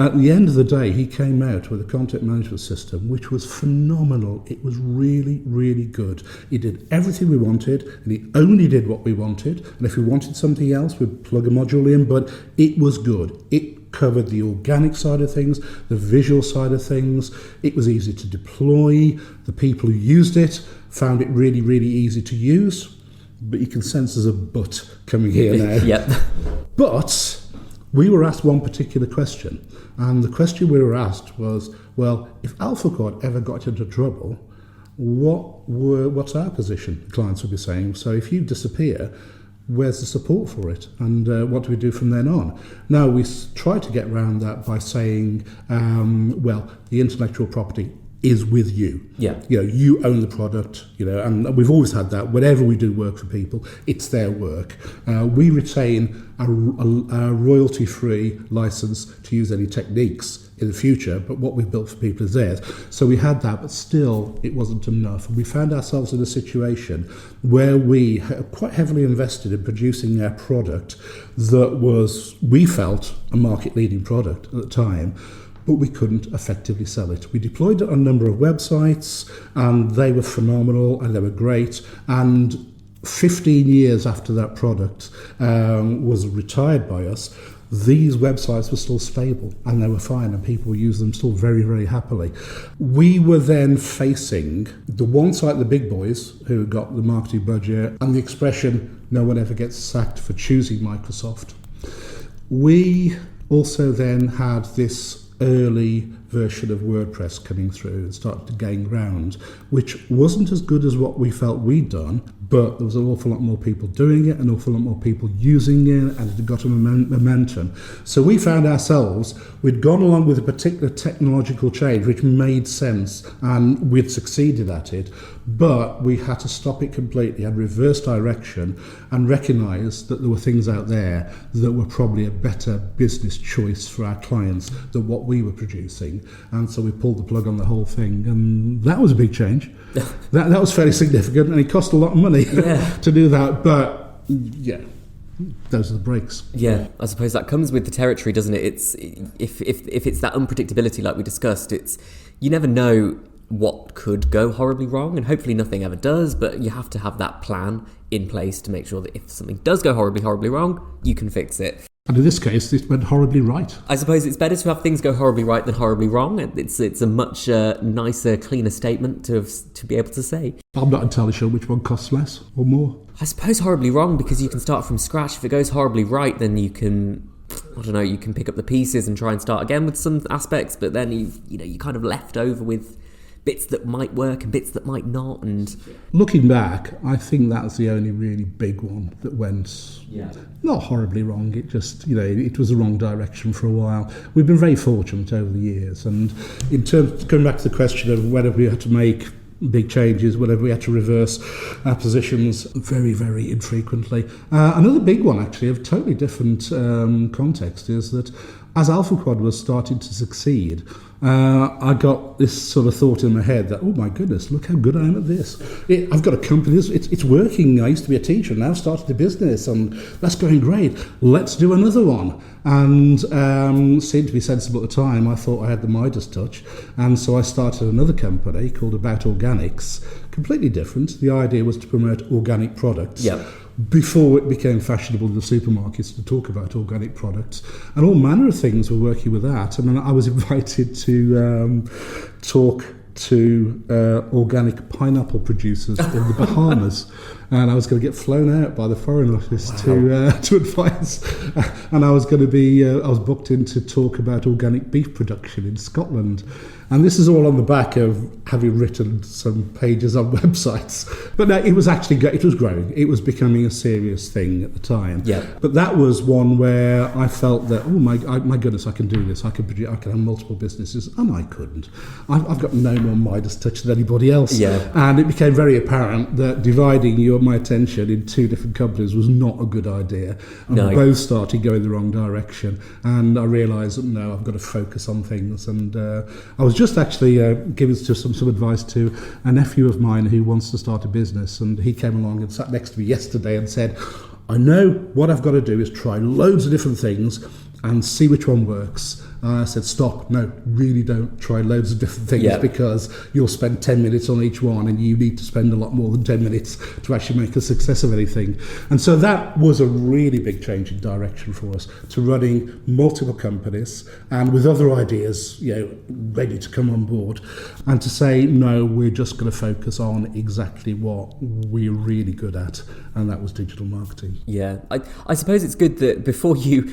At the end of the day, he came out with a content management system which was phenomenal. It was really, really good. It did everything we wanted, and it only did what we wanted. And if we wanted something else, we'd plug a module in, but it was good. It covered the organic side of things, the visual side of things. It was easy to deploy. The people who used it found it really, really easy to use. But you can sense there's a but coming here now. Yep. But we were asked one particular question. And the question we were asked was, well, if AlphaQuad ever got into trouble, what's our position? Clients would be saying. So if you disappear, where's the support for it? And what do we do from then on? Now, we try to get around that by saying, well, the intellectual property is with you. Yeah. You own the product, and we've always had that. Whenever we do work for people, it's their work. We retain a royalty-free license to use any techniques in the future, but what we've built for people is theirs. So we had that, but still it wasn't enough. And we found ourselves in a situation where we quite heavily invested in producing a product that was, we felt, a market-leading product at the time, but we couldn't effectively sell it. We deployed it on a number of websites, and they were phenomenal, and they were great. And 15 years after that product was retired by us, these websites were still stable, and they were fine, and people used them still very, very happily. We were then facing the one side, the big boys, who got the marketing budget, and the expression, no one ever gets sacked for choosing Microsoft. We also then had this early version of WordPress coming through and started to gain ground, which wasn't as good as what we felt we'd done, but there was an awful lot more people doing it, an awful lot more people using it, and it had got a momentum. So we found ourselves, we'd gone along with a particular technological change which made sense, and we'd succeeded at it, but we had to stop it completely and reverse direction and recognise that there were things out there that were probably a better business choice for our clients than what we were producing. And so we pulled the plug on the whole thing, and that was a big change. that was fairly significant, and it cost a lot of money to do that, but yeah. those are the breaks. Yeah, I suppose that comes with the territory, doesn't it? It's if it's that unpredictability like we discussed, it's you never know what could go horribly wrong, and hopefully nothing ever does, but you have to have that plan in place to make sure that if something does go horribly wrong, you can fix it. And in this case, it went horribly right. I suppose it's better to have things go horribly right than horribly wrong. It's a much nicer, cleaner statement to be able to say. I'm not entirely sure which one costs less or more. I suppose horribly wrong, because you can start from scratch. If it goes horribly right, then you can, I don't know, you can pick up the pieces and try and start again with some aspects, but then you're kind of left over with bits that might work and bits that might not. And looking back, I think that's the only really big one that went not horribly wrong. It just, it was the wrong direction for a while. We've been very fortunate over the years. And in terms, going back to the question of whether we had to make big changes, whether we had to reverse our positions, very, very infrequently. Another big one, actually, of totally different context, is that as AlphaQuad was starting to succeed, I got this sort of thought in my head that, oh my goodness, look how good I am at this. I've got a company, it's working. I used to be a teacher, now I've started a business, and that's going great. Let's do another one. And seemed to be sensible at the time. I thought I had the Midas touch. And so I started another company called About Organics, completely different. The idea was to promote organic products. Yep. Before it became fashionable in the supermarkets to talk about organic products, and all manner of things were working with that. And then I was invited to talk to organic pineapple producers in the Bahamas, and I was going to get flown out by the Foreign Office to advise. And I was going to be I was booked in to talk about organic beef production in Scotland. And this is all on the back of having written some pages on websites. But no, it was actually it was growing. It was becoming a serious thing at the time. Yeah. But that was one where I felt that, oh my goodness, I can do this. I can have multiple businesses, and I couldn't. I've got no more Midas touch than anybody else. Yeah. And it became very apparent that dividing my attention in two different companies was not a good idea. And No. we both started going the wrong direction. And I realised that no, I've got to focus on things. And I was just actually giving some advice to a nephew of mine who wants to start a business, and he came along and sat next to me yesterday and said, I know what I've got to do is try loads of different things and see which one works. I said, stop, no, really don't try loads of different things, because you'll spend 10 minutes on each one, and you need to spend a lot more than 10 minutes to actually make a success of anything. And so that was a really big change in direction for us, to running multiple companies and with other ideas, ready to come on board, and to say, no, we're just going to focus on exactly what we're really good at, and that was digital marketing. Yeah, I suppose it's good that before you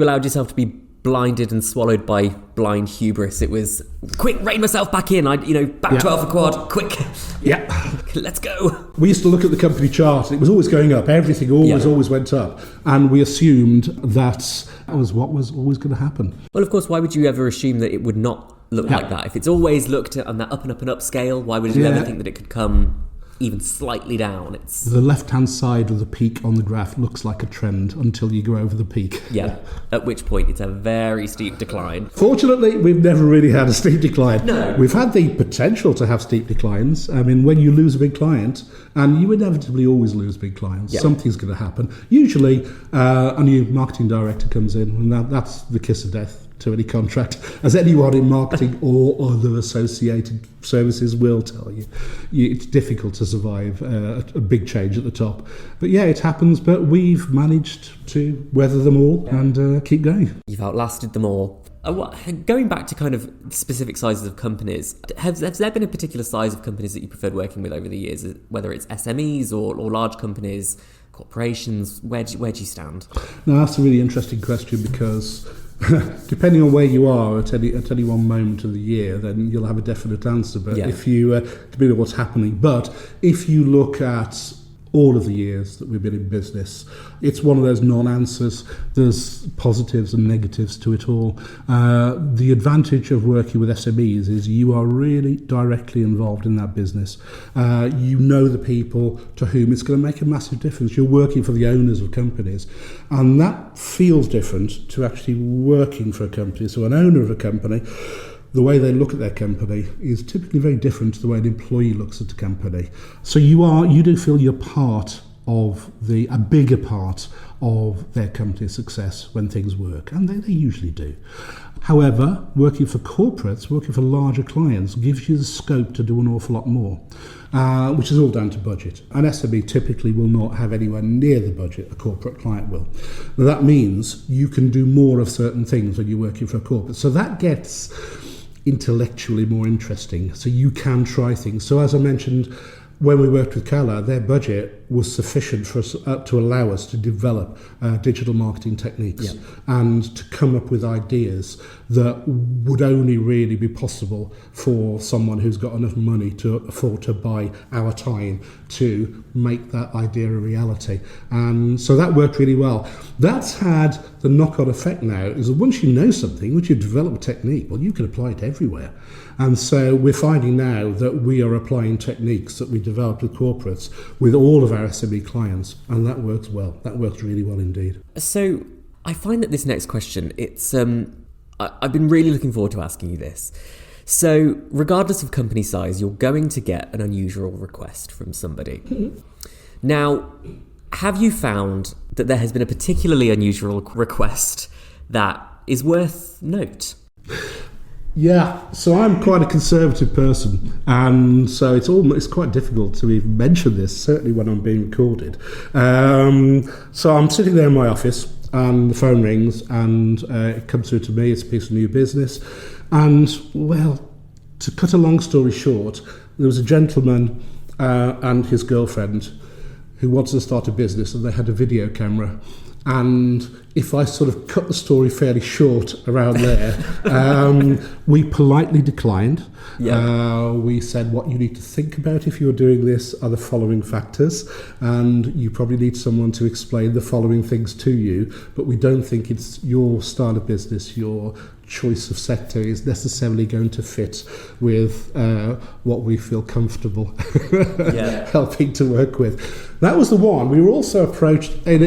allowed yourself to be blinded and swallowed by blind hubris, it was quick, rein myself back in. Back to AlphaQuad, quick. Yeah, let's go. We used to look at the company chart. It was always going up. Everything always went up, and we assumed that was what was always going to happen. Well, of course, why would you ever assume that it would not look like that? If it's always looked at on that up and up and up scale, why would you ever think that it could come even slightly down? It's the left-hand side of the peak on the graph looks like a trend until you go over the peak. Yeah, at which point it's a very steep decline. Fortunately, we've never really had a steep decline. No. We've had the potential to have steep declines. I mean, when you lose a big client, and you inevitably always lose big clients, something's going to happen. Usually, a new marketing director comes in, and that's the kiss of death to any contract, as anyone in marketing or other associated services will tell you. It's difficult to survive a big change at the top. But yeah, it happens, but we've managed to weather them all and keep going. You've outlasted them all. Going back to kind of specific sizes of companies, has there been a particular size of companies that you preferred working with over the years, whether it's SMEs or large companies, corporations? Where do you stand? No, that's a really interesting question, because depending on where you are at any one moment of the year, then you'll have a definite answer. But if you, depending on what's happening, but if you look at all of the years that we've been in business, it's one of those non-answers. There's positives and negatives to it all. The advantage of working with SMEs is you are really directly involved in that business. You know the people to whom it's going to make a massive difference. You're working for the owners of companies, and that feels different to actually working for a company. So an owner of a company, the way they look at their company is typically very different to the way an employee looks at a company. So you do feel you're part a bigger part of their company's success when things work, and they usually do. However, working for corporates, working for larger clients, gives you the scope to do an awful lot more, which is all down to budget. An SME typically will not have anywhere near the budget a corporate client will. Now, that means you can do more of certain things when you're working for a corporate. So that gets intellectually more interesting. So you can try things. So as I mentioned, when we worked with Cala, their budget was sufficient for us to allow us to develop digital marketing techniques and to come up with ideas that would only really be possible for someone who's got enough money to afford to buy our time to make that idea a reality. And so that worked really well. That's had the knock-on effect now is that once you know something, once you develop a technique, well, you can apply it everywhere. And so we're finding now that we are applying techniques that we developed with corporates with all of our SME clients, and that works well. That works really well indeed. So I find that this next question, it's I've been really looking forward to asking you this. So regardless of company size, you're going to get an unusual request from somebody. Mm-hmm. Now, have you found that there has been a particularly unusual request that is worth note? Yeah, so I'm quite a conservative person, and so it's quite difficult to even mention this, certainly when I'm being recorded. So I'm sitting there in my office, and the phone rings, and it comes through to me. It's a piece of new business, and well, to cut a long story short, there was a gentleman and his girlfriend who wanted to start a business, and they had a video camera. And if I sort of cut the story fairly short around there, we politely declined. Yep. We said what you need to think about if you're doing this are the following factors, and you probably need someone to explain the following things to you, but we don't think it's your style of business, your choice of sector is necessarily going to fit with what we feel comfortable helping to work with. That was the one. We were also approached in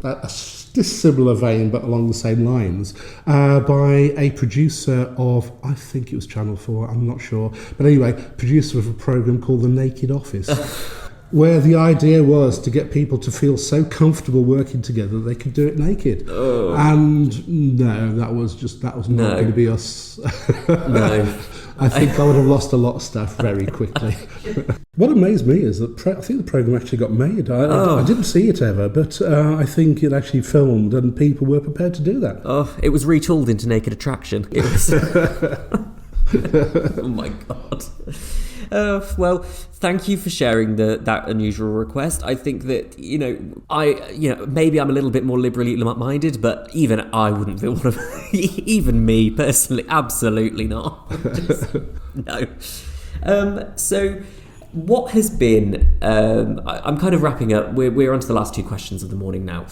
a similar vein, but along the same lines, by a producer of, I think it was Channel 4, I'm not sure. But anyway, producer of a programme called The Naked Office, where the idea was to get people to feel so comfortable working together that they could do it naked. Oh. And no, that was not going to be us. No. I think I would have lost a lot of staff very quickly. What amazed me is that I think the programme actually got made. I didn't see it ever, but I think it actually filmed and people were prepared to do that. Oh, it was retooled into Naked Attraction. It was... Oh my God. Well, thank you for sharing that unusual request. I think that, maybe I'm a little bit more liberally minded, but even I wouldn't feel one of, even me personally, absolutely not. No. So what has been, I'm kind of wrapping up, we're on to the last two questions of the morning now.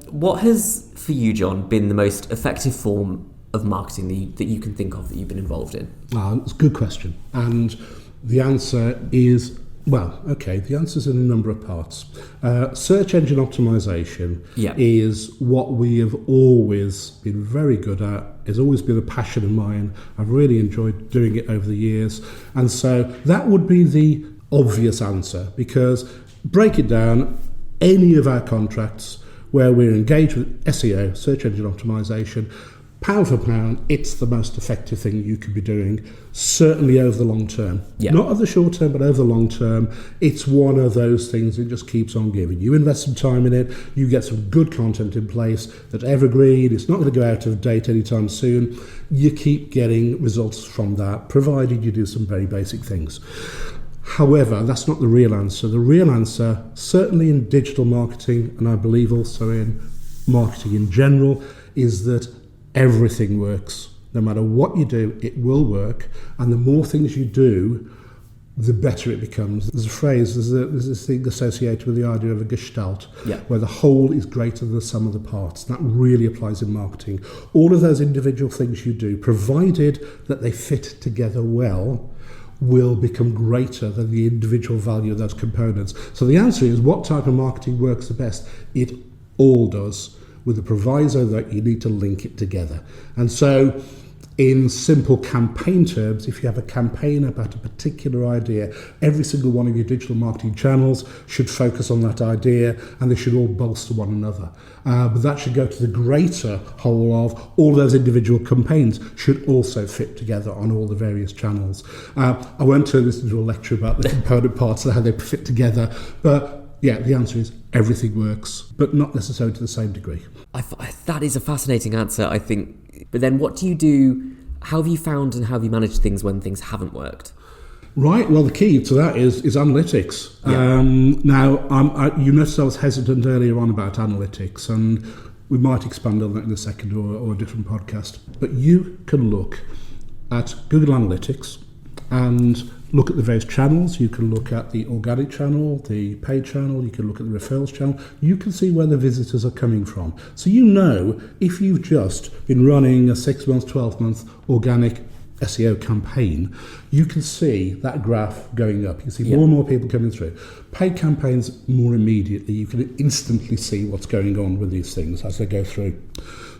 What has, for you, John, been the most effective form of marketing that you can think of that you've been involved in? It's a good question. And the answer is, the answer is in a number of parts. Search engine optimization is what we have always been very good at. It's always been a passion of mine. I've really enjoyed doing it over the years. And so that would be the obvious answer, because break it down, any of our contracts where we're engaged with SEO, search engine optimization, pound for pound, it's the most effective thing you could be doing, certainly over the long term. Yeah. Not over the short term, but over the long term. It's one of those things that just keeps on giving. You invest some time in it, you get some good content in place that's evergreen, it's not going to go out of date anytime soon. You keep getting results from that, provided you do some very basic things. However, that's not the real answer. The real answer, certainly in digital marketing, and I believe also in marketing in general, is that everything works. No matter what you do, it will work. And the more things you do, the better it becomes. There's a phrase, there's this thing associated with the idea of a gestalt, where the whole is greater than the sum of the parts. That really applies in marketing. All of those individual things you do, provided that they fit together well, will become greater than the individual value of those components. So the answer is, what type of marketing works the best? It all does, with the proviso that you need to link it together. And so In simple campaign terms, if you have a campaign about a particular idea, every single one of your digital marketing channels should focus on that idea, and they should all bolster one another. But that should go to the greater whole of all those individual campaigns should also fit together on all the various channels. I won't turn this into a lecture about the component parts and how they fit together, but yeah, the answer is everything works, but not necessarily to the same degree. That is a fascinating answer, I think. But then what do you do? How have you found and how have you managed things when things haven't worked? Right, well, the key to that is analytics. Yeah. You noticed I was hesitant earlier on about analytics, and we might expand on that in a second or a different podcast. But you can look at Google Analytics and look at the various channels. You can look at the organic channel, the paid channel, you can look at the referrals channel. You can see where the visitors are coming from. So you know if you've just been running a 6-month, 12-month organic SEO campaign, you can see that graph going up. You can see more and more people coming through. Paid campaigns, more immediately, you can instantly see what's going on with these things as they go through.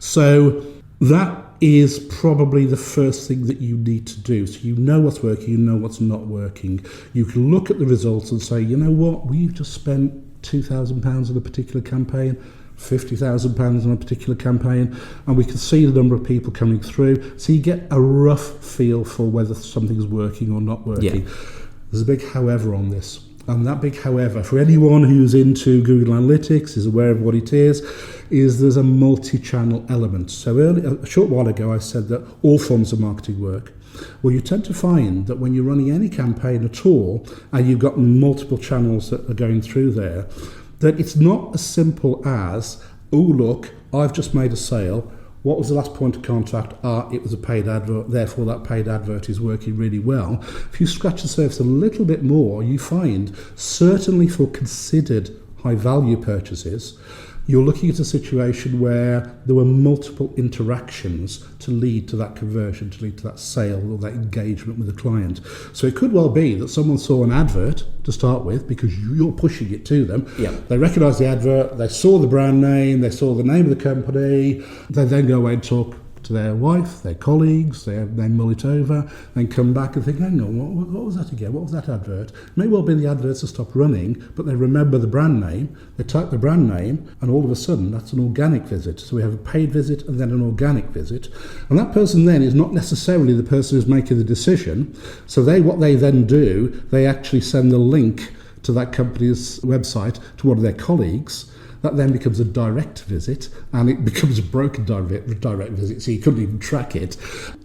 So that is probably the first thing that you need to do. So you know what's working, you know what's not working. You can look at the results and say, you know what, we've just spent £2,000 on a particular campaign, £50,000 on a particular campaign, and we can see the number of people coming through. So you get a rough feel for whether something's working or not working. Yeah. There's a big however on this. And that big however, for anyone who's into Google Analytics, is aware of what it is there's a multi-channel element. So a short while ago I said that all forms of marketing work. Well, you tend to find that when you're running any campaign at all, and you've got multiple channels that are going through there, that it's not as simple as, oh look, I've just made a sale. What was the last point of contact? It was a paid advert, therefore that paid advert is working really well. If you scratch the surface a little bit more, you find, certainly for considered high-value purchases, you're looking at a situation where there were multiple interactions to lead to that conversion, to lead to that sale or that engagement with the client. So it could well be that someone saw an advert to start with because you're pushing it to them. Yeah. They recognise the advert, they saw the brand name, they saw the name of the company, they then go away and talk to their wife, their colleagues, they mull it over, then come back and think, hang on, what was that again? What was that advert? It may well be the adverts have stopped running, but they remember the brand name, they type the brand name, and all of a sudden that's an organic visit. So we have a paid visit and then an organic visit. And that person then is not necessarily the person who's making the decision. So what they then do, they actually send the link to that company's website to one of their colleagues. That then becomes a direct visit, and it becomes a broken direct visit, so you couldn't even track it.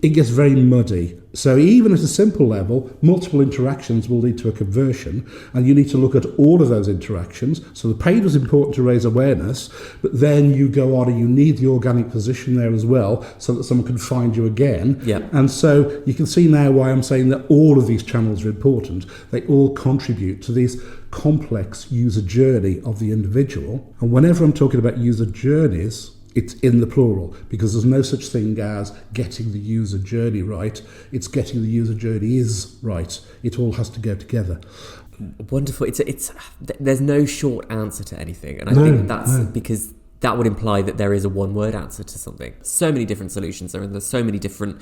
It gets very muddy. So even at a simple level, multiple interactions will lead to a conversion, and you need to look at all of those interactions. So the paid was important to raise awareness, but then you go on and you need the organic position there as well, so that someone can find you again. Yeah. And so you can see now why I'm saying that all of these channels are important. They all contribute to these complex user journey of the individual. And whenever I'm talking about user journeys, it's in the plural, because there's no such thing as getting the user journey right. It's getting the user journey is right. It all has to go together. Wonderful. There's no short answer to anything. And I think that's because that would imply that there is a one-word answer to something. So many different solutions are, and there's so many different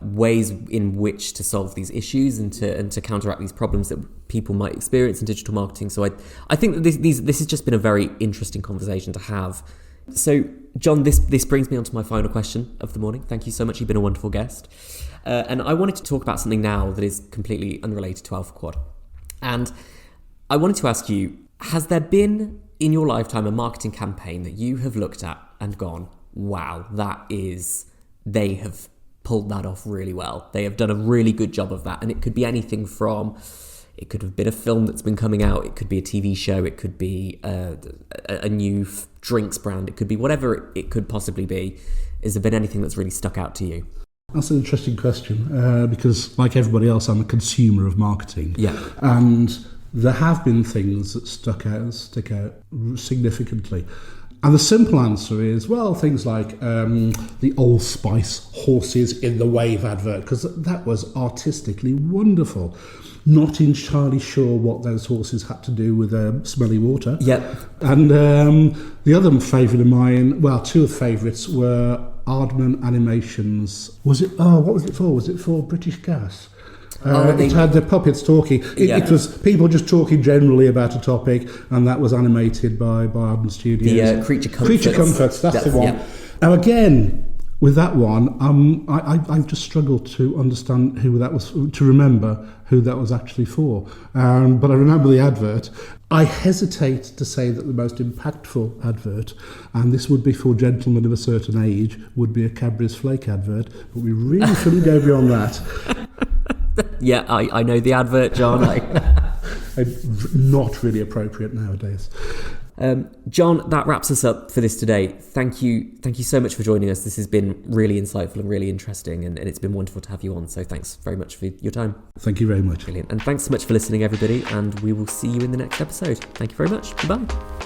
ways in which to solve these issues and to counteract these problems that people might experience in digital marketing. So I think that this has just been a very interesting conversation to have. So, John, this brings me on to my final question of the morning. Thank you so much. You've been a wonderful guest. And I wanted to talk about something now that is completely unrelated to AlphaQuad. And I wanted to ask you, has there been in your lifetime a marketing campaign that you have looked at and gone, wow, they have pulled that off really well. They have done a really good job of that. And it could be anything from, it could have been a film that's been coming out, it could be a TV show, it could be a new drinks brand, it could be whatever it could possibly be. Has there been anything that's really stuck out to you? That's an interesting question, because like everybody else, I'm a consumer of marketing. Yeah. And there have been things that stick out significantly. And the simple answer is, well, things like the Old Spice horses in the wave advert, because that was artistically wonderful. Not entirely sure what those horses had to do with smelly water. Yep. And the other favourite of mine, well, two of the favourites were Aardman Animations. Was it? Oh, what was it for? Was it for British Gas? It had the puppets talking. It was people just talking generally about a topic, and that was animated by Aardman Studios. The Creature Comforts. Creature Comforts, that's the one. Yeah. Now again, with that one, I've just struggled to understand who that was, to remember who that was actually for. But I remember the advert. I hesitate to say that the most impactful advert, and this would be for gentlemen of a certain age, would be a Cadbury's Flake advert, but we really shouldn't go beyond that. Yeah, I know the advert, John. Not really appropriate nowadays. John, that wraps us up for this today. Thank you so much for joining us. This has been really insightful and really interesting, and it's been wonderful to have you on. So thanks very much for your time. Thank you very much. Brilliant. And thanks so much for listening, everybody, and we will see you in the next episode. Thank you very much. Goodbye.